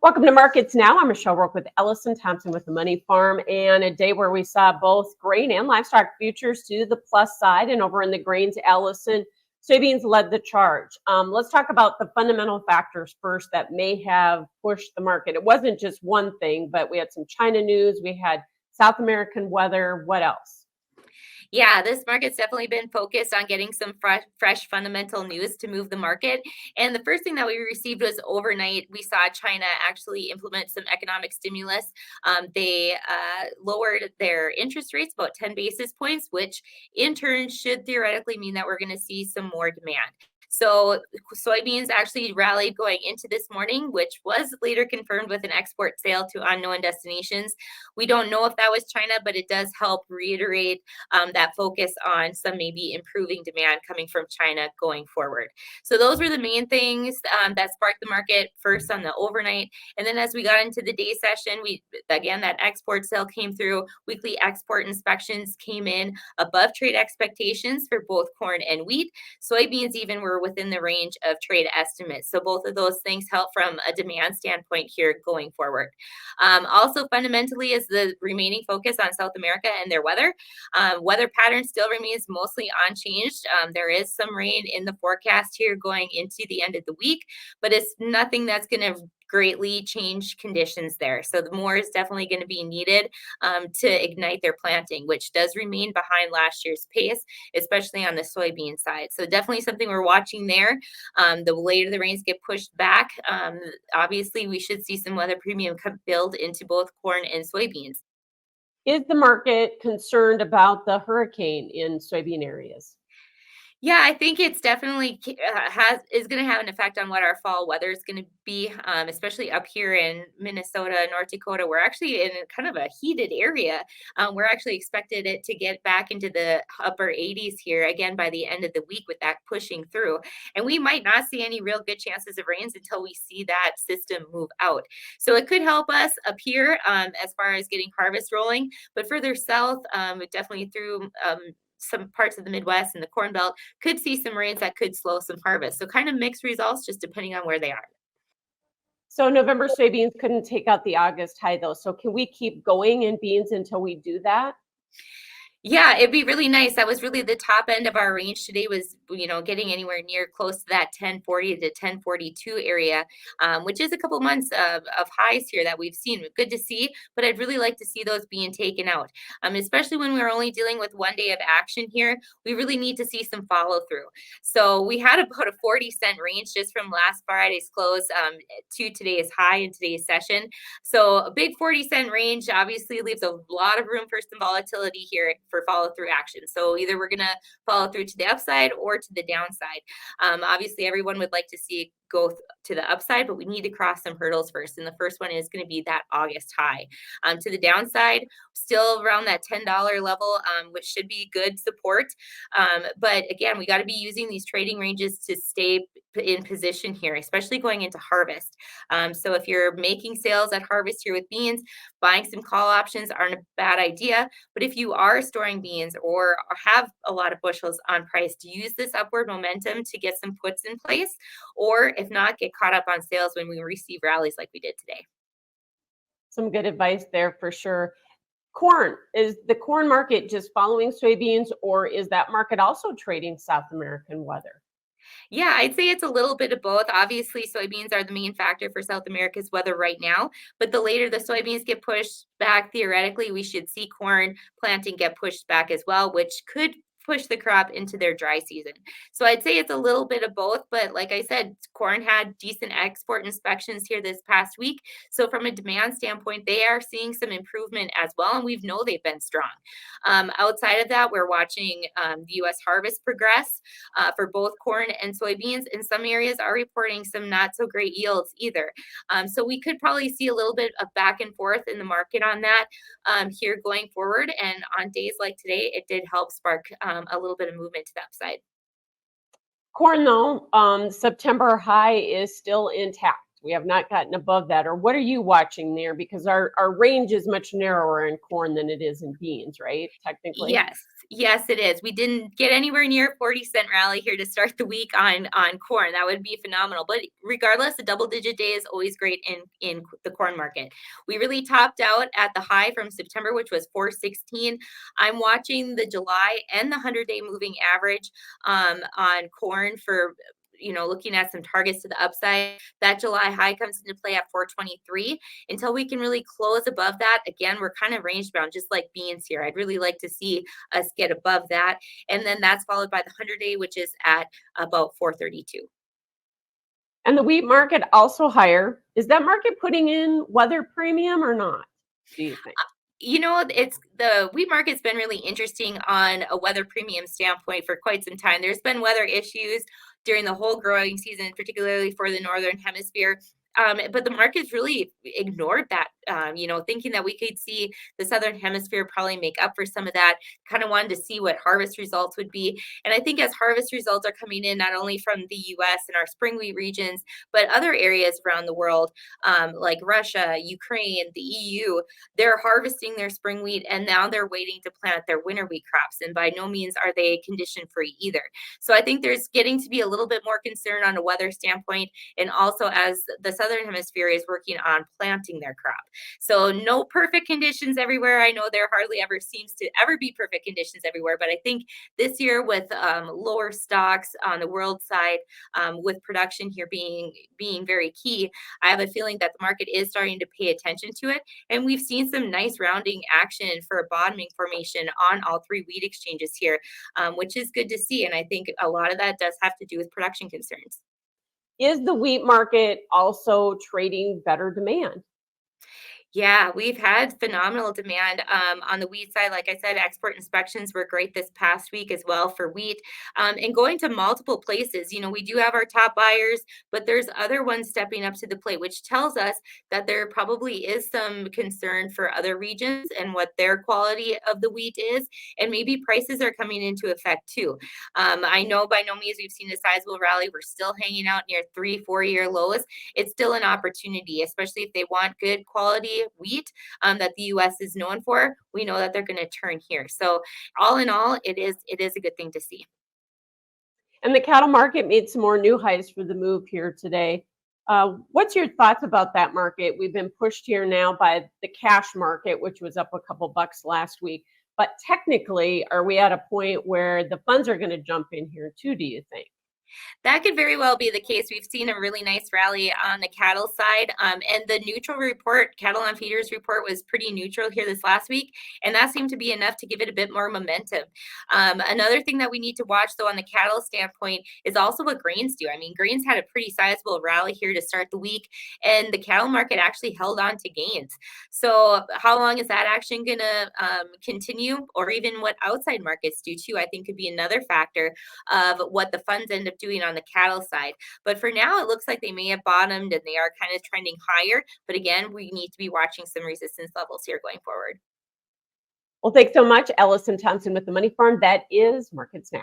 Welcome to Markets Now. I'm Michelle Roque with Allison Thompson with the Money Farm, and a day where we saw both grain and livestock futures to the plus side. And over in the grains, Allison, soybeans led the charge. Let's talk about the fundamental factors first that may have pushed the market. It wasn't just one thing, but we had some China news, we had South American weather. What else? Yeah, this market's definitely been focused on getting some fresh fundamental news to move the market. And the first thing that we received was overnight, we saw China actually implement some economic stimulus. They lowered their interest rates about 10 basis points, which in turn should theoretically mean that we're going to see some more demand. So soybeans actually rallied going into this morning, which was later confirmed with an export sale to unknown destinations. We don't know if that was China, but it does help reiterate that focus on some maybe improving demand coming from China going forward. So those were the main things that sparked the market first on the overnight. And then as we got into the day session, that export sale came through. Weekly export inspections came in above trade expectations for both corn and wheat. Soybeans even were within the range of trade estimates. So both of those things help from a demand standpoint here going forward. Also fundamentally is the remaining focus on South America and their weather. Weather pattern still remains mostly unchanged. There is some rain in the forecast here going into the end of the week, but it's nothing that's going to greatly change conditions there. So the more is definitely going to be needed to ignite their planting, which does remain behind last year's pace, especially on the soybean side. So definitely something we're watching there. The later the rains get pushed back, obviously we should see some weather premium build into both corn and soybeans. Is the market concerned about the hurricane in soybean areas? Yeah, I think it's definitely is going to have an effect on what our fall weather is going to be, especially up here in Minnesota, North Dakota. We're actually in kind of a heated area. We're actually expected it to get back into the upper 80s here again by the end of the week with that pushing through. And we might not see any real good chances of rains until we see that system move out. So it could help us up here as far as getting harvest rolling, but further south, definitely through some parts of the Midwest and the Corn Belt could see some rains that could slow some harvest. So kind of mixed results just depending on where they are. So November soybeans couldn't take out the August high though. So can we keep going in beans until we do that? Yeah, it'd be really nice. That was really the top end of our range today was, getting anywhere near close to that 1040 to 1042 area, which is a couple months of highs here that we've seen. Good to see, but I'd really like to see those being taken out, especially when we're only dealing with one day of action here. We really need to see some follow through. So we had about a 40-cent range just from last Friday's close to today's high in today's session. So a big 40-cent range obviously leaves a lot of room for some volatility here for follow through action. So either we're going to follow through to the upside or to the downside. Obviously, everyone would like to see it go to the upside, but we need to cross some hurdles first. And the first one is going to be that August high. To the downside, still around that $10 level, which should be good support. But again, we got to be using these trading ranges to stay in position here, especially going into harvest. So if you're making sales at harvest here with beans, buying some call options aren't a bad idea. But if you are storing beans or have a lot of bushels on price, to use this upward momentum to get some puts in place, or if not, get caught up on sales when we receive rallies like we did today. Some good advice there for sure. Corn, is the corn market just following soybeans, or is that market also trading South American weather? Yeah, I'd say it's a little bit of both. Obviously, soybeans are the main factor for South America's weather right now, but the later the soybeans get pushed back, theoretically, we should see corn planting get pushed back as well, which could push the crop into their dry season. So I'd say it's a little bit of both, but like I said, corn had decent export inspections here this past week. So from a demand standpoint, they are seeing some improvement as well, and we know they've been strong. Outside of that, we're watching the U.S. harvest progress for both corn and soybeans. In some areas are reporting some not so great yields either. So we could probably see a little bit of back and forth in the market on that here going forward. And on days like today, it did help spark a little bit of movement to the upside. Corn, though, September high is still intact. We have not gotten above that. Or what are you watching there? Because our range is much narrower in corn than it is in beans, right? Technically. Yes. Yes, it is. We didn't get anywhere near a 40-cent rally here to start the week on corn. That would be phenomenal. But regardless, a double-digit day is always great in the corn market. We really topped out at the high from September, which was 416. I'm watching the July and the 100-day moving average on corn for looking at some targets to the upside. That July high comes into play at 423. Until we can really close above that, again, we're kind of range bound, just like beans here. I'd really like to see us get above that. And then that's followed by the 100-day, which is at about 432. And the wheat market also higher. Is that market putting in weather premium or not, do you think? It's the wheat market's been really interesting on a weather premium standpoint for quite some time. There's been weather issues during the whole growing season, particularly for the northern hemisphere. But the market's really ignored that, thinking that we could see the southern hemisphere probably make up for some of that. Kind of wanted to see what harvest results would be. And I think as harvest results are coming in, not only from the US and our spring wheat regions, but other areas around the world, like Russia, Ukraine, the EU, they're harvesting their spring wheat and now they're waiting to plant their winter wheat crops. And by no means are they condition free either. So I think there's getting to be a little bit more concern on a weather standpoint, and also as the southern hemisphere is working on planting their crop. So no perfect conditions everywhere. I know there hardly ever seems to ever be perfect conditions everywhere, but I think this year with lower stocks on the world side, with production here being very key, I have a feeling that the market is starting to pay attention to it. And we've seen some nice rounding action for a bottoming formation on all three wheat exchanges here, which is good to see. And I think a lot of that does have to do with production concerns. Is the wheat market also trading better demand? Yeah, we've had phenomenal demand on the wheat side. Like I said, export inspections were great this past week as well for wheat, and going to multiple places. We do have our top buyers, but there's other ones stepping up to the plate, which tells us that there probably is some concern for other regions and what their quality of the wheat is, and maybe prices are coming into effect too. I know by no means we've seen a sizable rally. We're still hanging out near 3-4 year lows. It's still an opportunity, especially if they want good quality wheat that the U.S. is known for. We know that they're going to turn here. So all in all, it is a good thing to see. And the cattle market made some more new highs for the move here today. What's your thoughts about that market? We've been pushed here now by the cash market, which was up a couple bucks last week. But technically, are we at a point where the funds are going to jump in here too, do you think? That could very well be the case. We've seen a really nice rally on the cattle side. And the neutral report, cattle on feeders report, was pretty neutral here this last week. And that seemed to be enough to give it a bit more momentum. Another thing that we need to watch, though, on the cattle standpoint is also what grains do. I mean, grains had a pretty sizable rally here to start the week, and the cattle market actually held on to gains. So, how long is that action going to continue, or even what outside markets do, too? I think could be another factor of what the funds end up doing on the cattle side. But for now, it looks like they may have bottomed and they are kind of trending higher. But again, we need to be watching some resistance levels here going forward. Well, thanks so much, Allison Thompson with the Money Farm. That is Markets Now.